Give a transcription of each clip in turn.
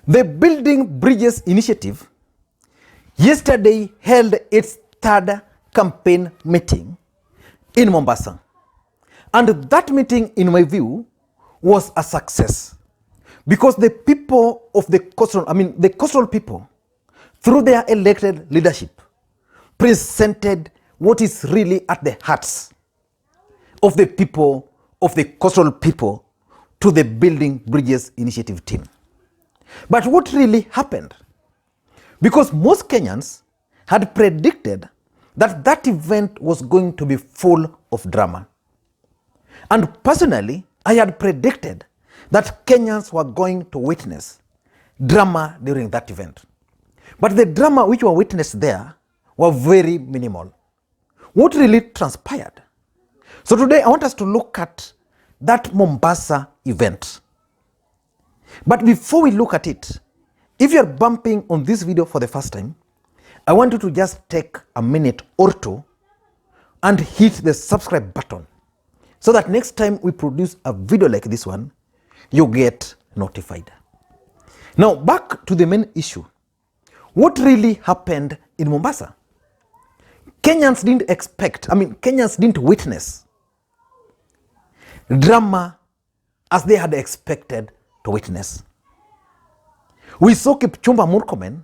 The Building Bridges initiative yesterday held its third campaign meeting in Mombasa. And that meeting, in my view, was a success because the people of the coastal people, through their elected leadership, presented what is really at the hearts of the people, of the coastal people, to the Building Bridges initiative team. But what really happened? Because most Kenyans had predicted that that event was going to be full of drama. And personally, I had predicted that Kenyans were going to witness drama during that event. But the drama which were witnessed there were very minimal. What really transpired? So today I want us to look at that Mombasa event. But before we look at it, if you're bumping on this video for the first time, I want you to just take a minute or two and hit the subscribe button so that next time we produce a video like this one, you get notified. Now back to the main issue. What really happened in Mombasa? Kenyans didn't witness drama as they had expected to witness. We saw Kipchumba Murkomen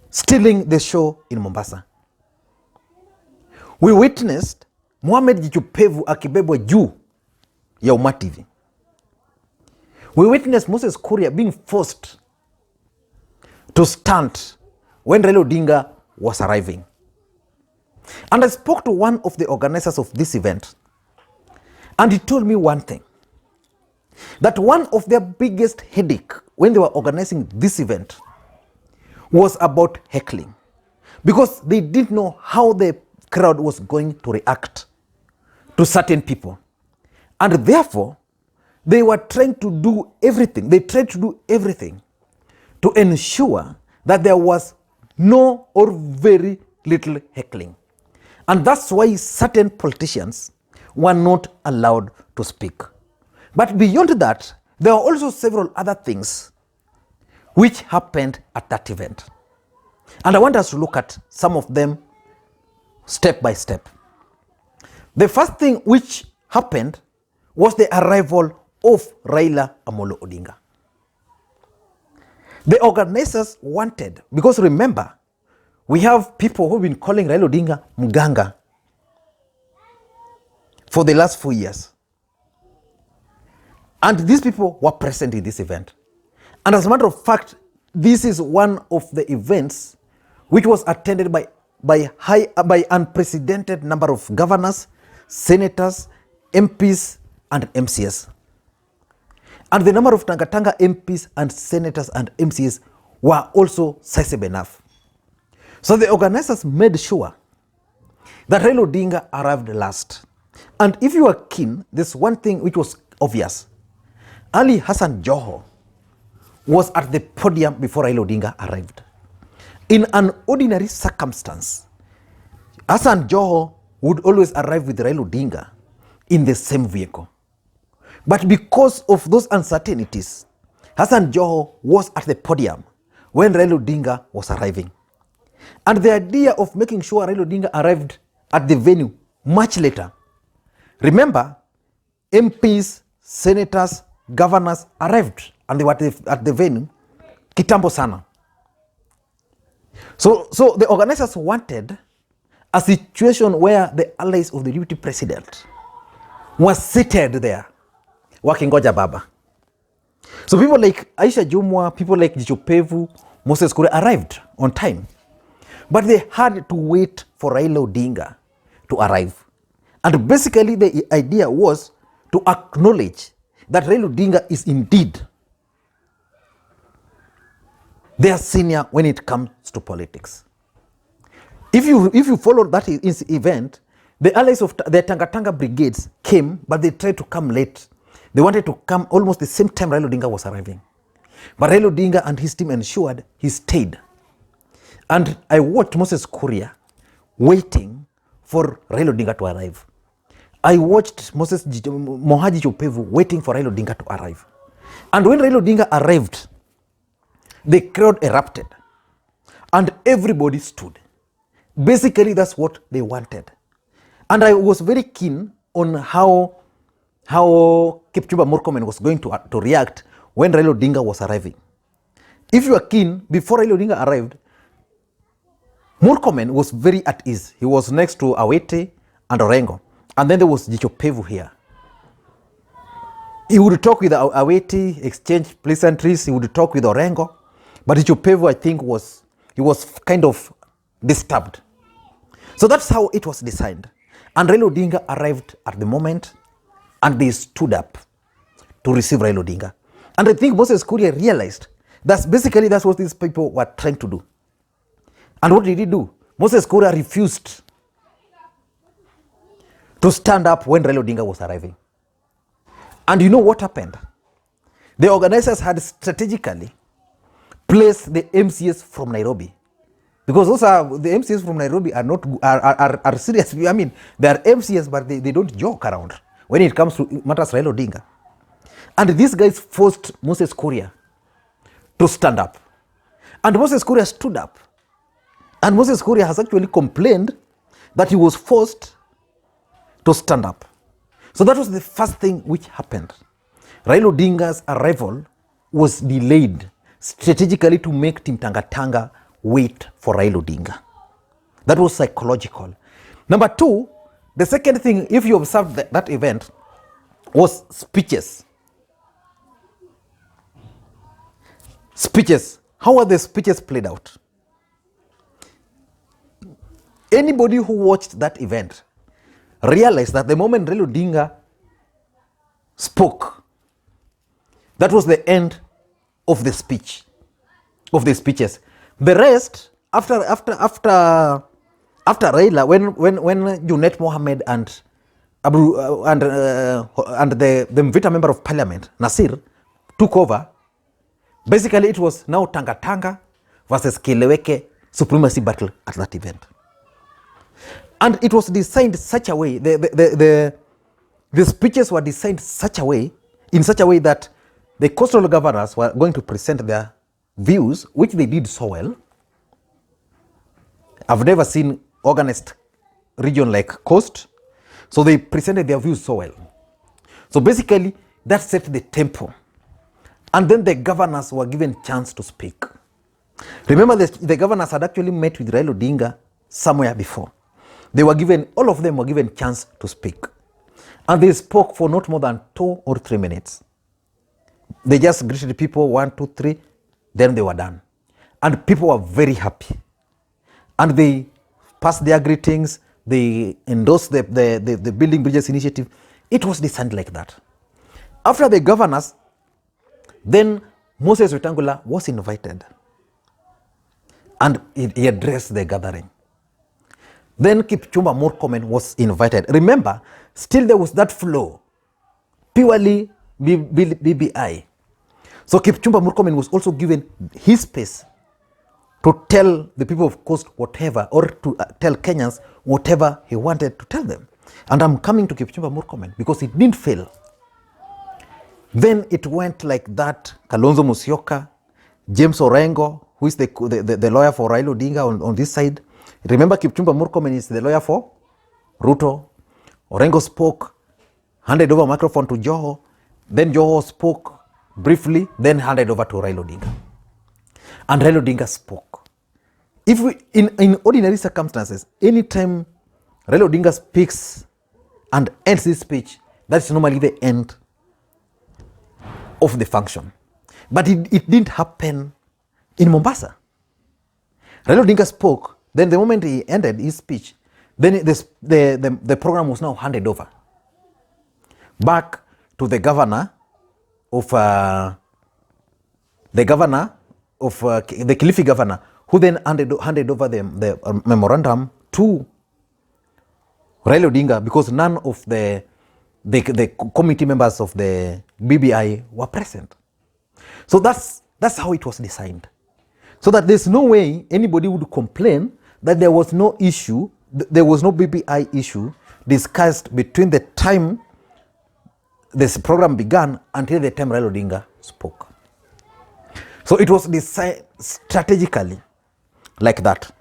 stealing the show in Mombasa. We witnessed Mohamed Jichupevu akibebwa juu ya umati hivi. We witnessed Moses Kuria being forced to stand when Raila Odinga was arriving. And I spoke to one of the organizers of this event, and he told me one thing, that one of their biggest headache when they were organizing this event was about heckling, because they didn't know how the crowd was going to react to certain people. And therefore, they were trying to do everything. They tried to do everything to ensure that there was no or very little heckling. And that's why certain politicians were not allowed to speak. But beyond that, there are also several other things which happened at that event. And I want us to look at some of them step by step. The first thing which happened was the arrival of Raila Amolo Odinga. The organizers wanted, because remember, we have people who've been calling Raila Odinga Mganga for the last 4 years. And these people were present in this event. And as a matter of fact, this is one of the events which was attended by unprecedented number of governors, senators, MPs, and MCs. And the number of Tanga Tanga MPs and senators and MCs were also sizable enough. So the organizers made sure that Raila Odinga arrived last. And if you are keen, there's one thing which was obvious. Ali Hassan Joho was at the podium before Raila Odinga arrived. In an ordinary circumstance, Hassan Joho would always arrive with Raila Odinga in the same vehicle. But because of those uncertainties, Hassan Joho was at the podium when Raila Odinga was arriving. And the idea of making sure Raila Odinga arrived at the venue much later. Remember, MPs, senators, governors arrived and they were at the venue kitambo sana. So the organizers wanted a situation where the allies of the deputy president were seated there, wakingoja baba. So people like Aisha Jumwa, people like Jichupevu, Moses Kuria arrived on time. But they had to wait for Raila Odinga to arrive. And basically the idea was to acknowledge that Raila Odinga is indeed their senior when it comes to politics. If you follow that event, the allies of the Tanga Tanga brigades came, but they tried to come late. They wanted to come almost the same time Raila Odinga was arriving. But Raila Odinga and his team ensured he stayed. And I watched Moses Kuria waiting for Raila Odinga to arrive. I watched Mohaji Jichupevu waiting for Raila Odinga to arrive. And when Raila Odinga arrived, the crowd erupted and everybody stood. Basically, that's what they wanted. And I was very keen on how Kipchumba Murkomen was going to react when Raila Odinga was arriving. If you are keen, before Raila Odinga arrived, Murkomen was very at ease. He was next to Awete and Orengo. And then there was Jichopevu here. He would talk with Awete, exchange pleasantries. He would talk with Orengo. But Jichopevu, I think, he was kind of disturbed. So that's how it was designed. And Raila Odinga arrived at the moment, and they stood up to receive Raila Odinga. And I think Moses Kuria realized that's what these people were trying to do. And what did he do? Moses Kuria refused to stand up when Raila Odinga was arriving. And you know what happened? The organizers had strategically placed the MCS from Nairobi. Because the MCS from Nairobi are serious. I mean, they are MCS, but they don't joke around when it comes to matters Raila Odinga. And these guys forced Moses Kuria to stand up. And Moses Kuria stood up. And Moses Kuria has actually complained that he was forced to stand up. So that was the first thing which happened. Raila Odinga's arrival was delayed strategically to make Team Tanga Tanga wait for Raila Odinga. That was psychological. Number two, the second thing, if you observed that event, was speeches. Speeches. How are the speeches played out? Anybody who watched that event realized that the moment Raila Odinga spoke, that was the end of the speech, of the speeches. The rest, after Raila, when Junet Mohammed and the Mvita member of parliament, Nasir, took over, basically it was now Tanga Tanga versus Keleweke supremacy battle at that event. And it was designed such a way, the speeches were designed in such a way that the coastal governors were going to present their views, which they did so well. I've never seen organized region like Coast. So they presented their views so well. So basically, that set the tempo. And then the governors were given chance to speak. Remember, the governors had actually met with Raila Odinga somewhere before. All of them were given chance to speak. And they spoke for not more than 2 or 3 minutes. They just greeted people, 1, 2, 3, then they were done. And people were very happy. And they passed their greetings, they endorsed the Building Bridges initiative. It was designed like that. After the governors, then Moses Wetangula was invited. And he addressed the gathering. Then Kipchumba Murkomen was invited. Remember, still there was that flow, purely BBI. So Kipchumba Murkomen was also given his space to tell the people of Coast whatever, or to tell Kenyans whatever he wanted to tell them. And I'm coming to Kipchumba Murkomen because it didn't fail. Then it went like that. Kalonzo Musyoka, James Orengo, who is the lawyer for Raila Odinga on this side. Remember, Kipchumba Murkomen is the lawyer for Ruto. Orengo spoke, handed over microphone to Joho. Then Joho spoke briefly, then handed over to Raila Odinga. And Raila Odinga spoke. If we, in ordinary circumstances, anytime Raila Odinga speaks and ends his speech, that's normally the end of the function. But it didn't happen in Mombasa. Raila Odinga spoke. Then the moment he ended his speech, then the program was now handed over back to the governor of the Kilifi governor, who then handed over the memorandum to Raila Odinga, because none of the committee members of the BBI were present. So that's how it was designed. So that there's no way anybody would complain that there was no issue, there was no BBI issue discussed between the time this program began until the time Raila Odinga spoke. So it was decided strategically like that.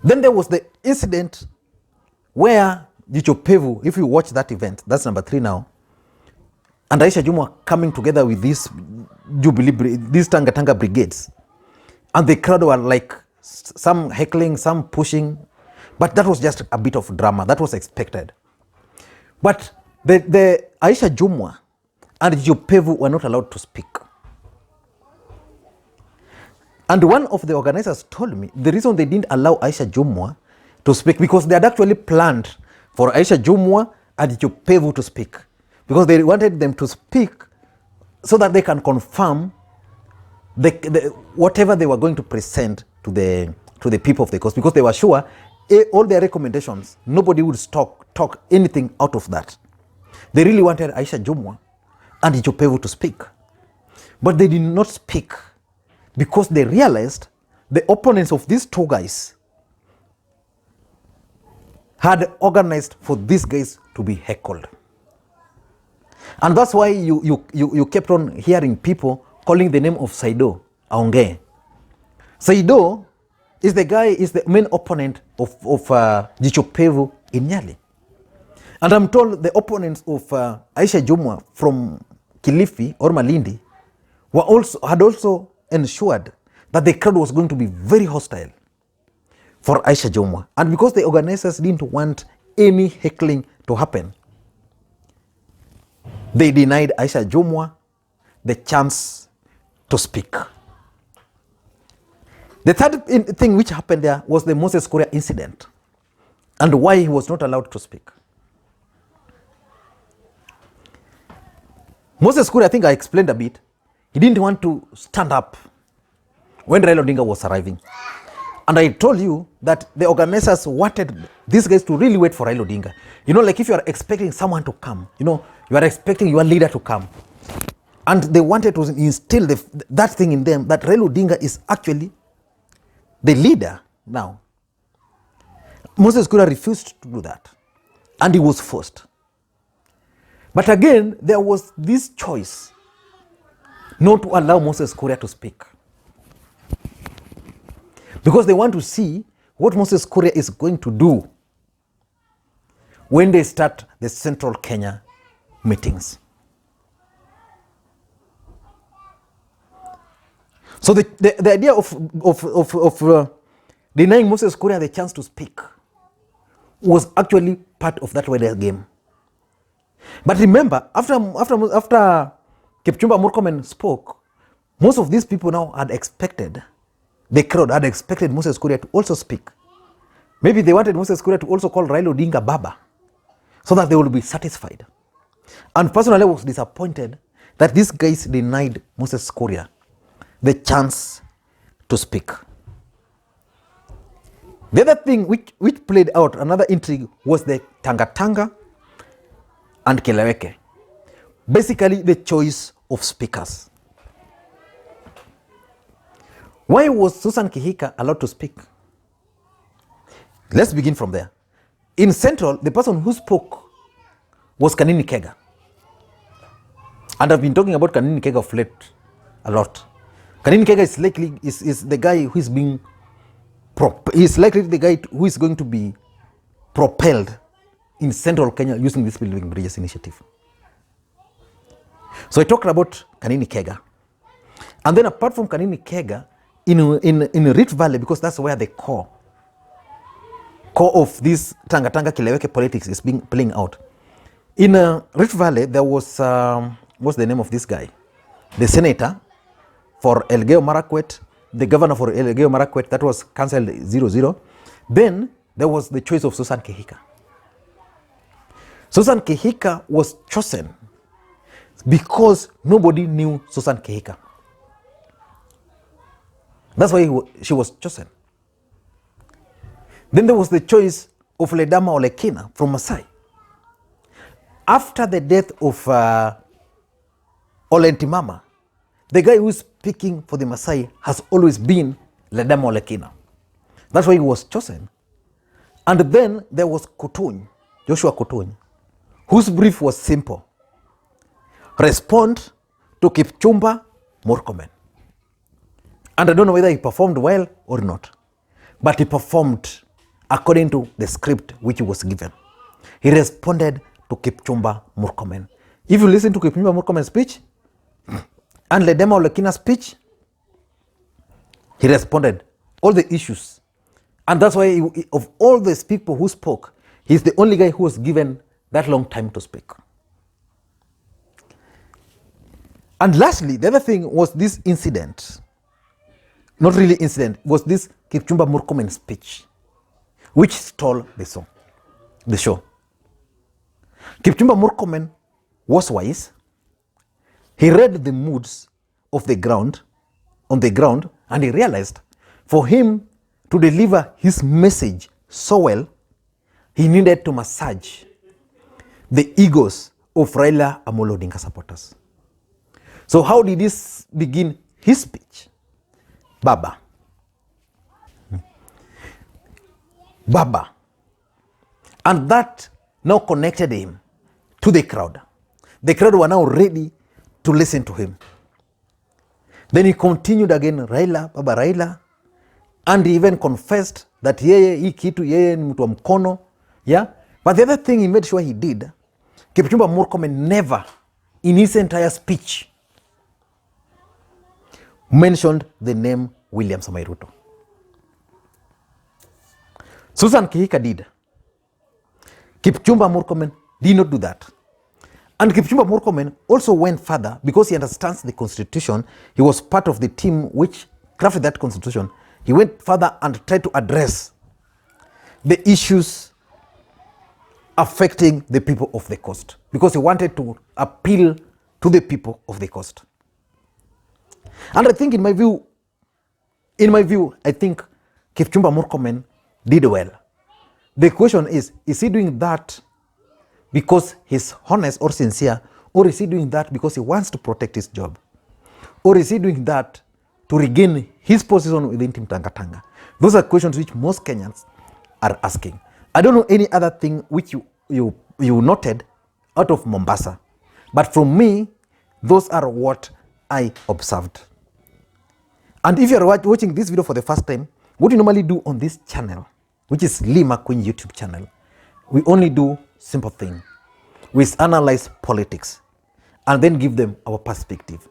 Then there was the incident where Gichopevu, if you watch that event, that's number 3 now, and Aisha Jumwa coming together with these Jubilee, these Tanga Tanga brigades, and the crowd were like some heckling, some pushing, but that was just a bit of drama. That was expected. But the Aisha Jumwa and Gichopevu were not allowed to speak. And one of the organizers told me the reason they didn't allow Aisha Jumwa to speak, because they had actually planned for Aisha Jumwa and Gichopevu to speak, because they wanted them to speak so that they can confirm whatever they were going to present to the people of the coast, because they were sure all their recommendations, nobody would talk anything out of that. They really wanted Aisha Jumwa and Gichopevu to speak, but they did not speak because they realized the opponents of these 2 guys had organized for these guys to be heckled. And that's why you kept on hearing people calling the name of Saido Aongee. Saido is the main opponent of Gichopevu in Nyali. And I'm told the opponents of Aisha Jumwa from Kilifi or Malindi had also ensured that the crowd was going to be very hostile for Aisha Jumwa. And because the organizers didn't want any heckling to happen, they denied Aisha Jumwa the chance to speak. The third thing which happened there was the Moses Kuria incident and why he was not allowed to speak. Moses Kuria, I think I explained a bit, he didn't want to stand up when Raila Odinga was arriving. And I told you that the organizers wanted these guys to really wait for Raila Odinga. You know, like if you are expecting someone to come, you know, you are expecting your leader to come. And they wanted to instill that thing in them, that Raila Odinga is actually the leader now. Moses Kuria refused to do that. And he was forced. But again, there was this choice not to allow Moses Kuria to speak, because they want to see what Moses Kuria is going to do when they start the Central Kenya meetings. So the idea of denying Moses Kuria the chance to speak was actually part of that wider game. But remember, after Kipchumba Murkomen spoke, most of these people now had expected, the crowd had expected Moses Kuria to also speak. Maybe they wanted Moses Kuria to also call Raila Odinga Baba, so that they will be satisfied. And personally, I was disappointed that these guys denied Moses Kuria the chance to speak. The other thing which played out, another intrigue, was the Tanga Tanga and Keleweke. Basically, the choice of speakers. Why was Susan Kihika allowed to speak? Let's begin from there. In Central, the person who spoke was Kanini Kega. And I've been talking about Kanini Kega of late a lot. Kanini Kega is the guy who is being is likely the guy who is going to be propelled in Central Kenya using this Building Bridges initiative. So I talked about Kanini Kega. And then apart from Kanini Kega, in Rift Valley, because that's where the core of this Tanga Tanga Kileweke politics is playing out. In Rift Valley, there was, what's the name of this guy? The senator for Elgeyo Marakwet, the governor for Elgeyo Marakwet, that was cancelled 0-0. Then there was the choice of Susan Kihika. Susan Kihika was chosen because nobody knew Susan Kihika. That's why she was chosen. Then there was the choice of Ledama Olekina from Masai. After the death of Olentimama, the guy who is speaking for the Masai has always been Ledama Olekina. That's why he was chosen. And then there was Kutuny, Joshua Kutuny, whose brief was simple. Respond to Kipchumba Murkomen. And I don't know whether he performed well or not, but he performed according to the script which he was given. He responded to Kipchumba Murkomen. If you listen to Kipchumba Murkomen's speech and Ledema Olekina's speech, he responded all the issues. And that's why of all these people who spoke, he's the only guy who was given that long time to speak. And lastly, the other thing was this incident, not really incident, was this Kipchumba Murkomen speech, which stole the show. Kipchumba Murkomen was wise. He read the moods of the ground, on the ground, and he realized for him to deliver his message so well, he needed to massage the egos of Raila Amolo Odinga supporters. So how did this begin his speech? Baba. And that now connected him to the crowd. The crowd were now ready to listen to him. Then he continued again, Raila, Baba Raila, and he even confessed that hii kitu yeye ni mtu wa mkono. Yeah? But the other thing he made sure he did, Kipchumba Murkomen never in his entire speech mentioned the name William Samoei Ruto. Susan Kihika did. Kipchumba Murkomen did not do that. And Kipchumba Murkomen also went further because he understands the constitution. He was part of the team which crafted that constitution. He went further and tried to address the issues affecting the people of the coast because he wanted to appeal to the people of the coast. And I think in my view, I think Kipchumba Murkomen did well. The question is he doing that because he's honest or sincere, or is he doing that because he wants to protect his job? Or is he doing that to regain his position within Team Tanga Tanga? Those are questions which most Kenyans are asking. I don't know any other thing which you noted out of Mombasa. But from me, those are what I observed. And if you're watching this video for the first time, what you normally do on this channel, which is Lee Makwiny YouTube channel, we only do simple thing. We analyze politics and then give them our perspective.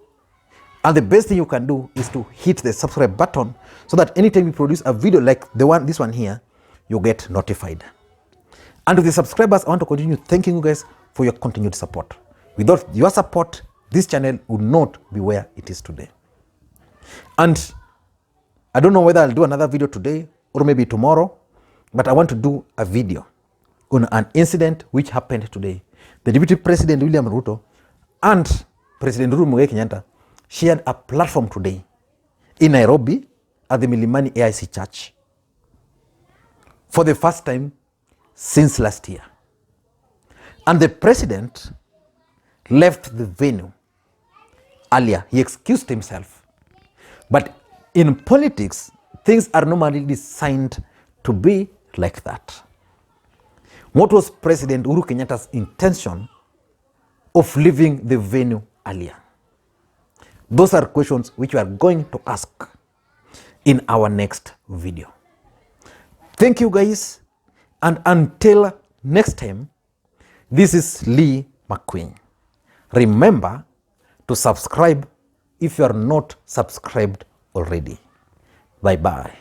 And the best thing you can do is to hit the subscribe button so that anytime we produce a video like this one here, you get notified. And to the subscribers, I want to continue thanking you guys for your continued support. Without your support, this channel would not be where it is today. And I don't know whether I'll do another video today or maybe tomorrow, but I want to do a video on an incident which happened today. The Deputy President William Ruto and President Uhuru Kenyatta shared a platform today in Nairobi at the Milimani AIC Church for the first time since last year. And the president left the venue earlier. He excused himself. But in politics, things are normally designed to be like that. What was President Uhuru Kenyatta's intention of leaving the venue earlier? Those are questions which we are going to ask in our next video. Thank you guys, and until next time, this is Lee Makwiny. Remember to subscribe if you are not subscribed already. Bye-bye.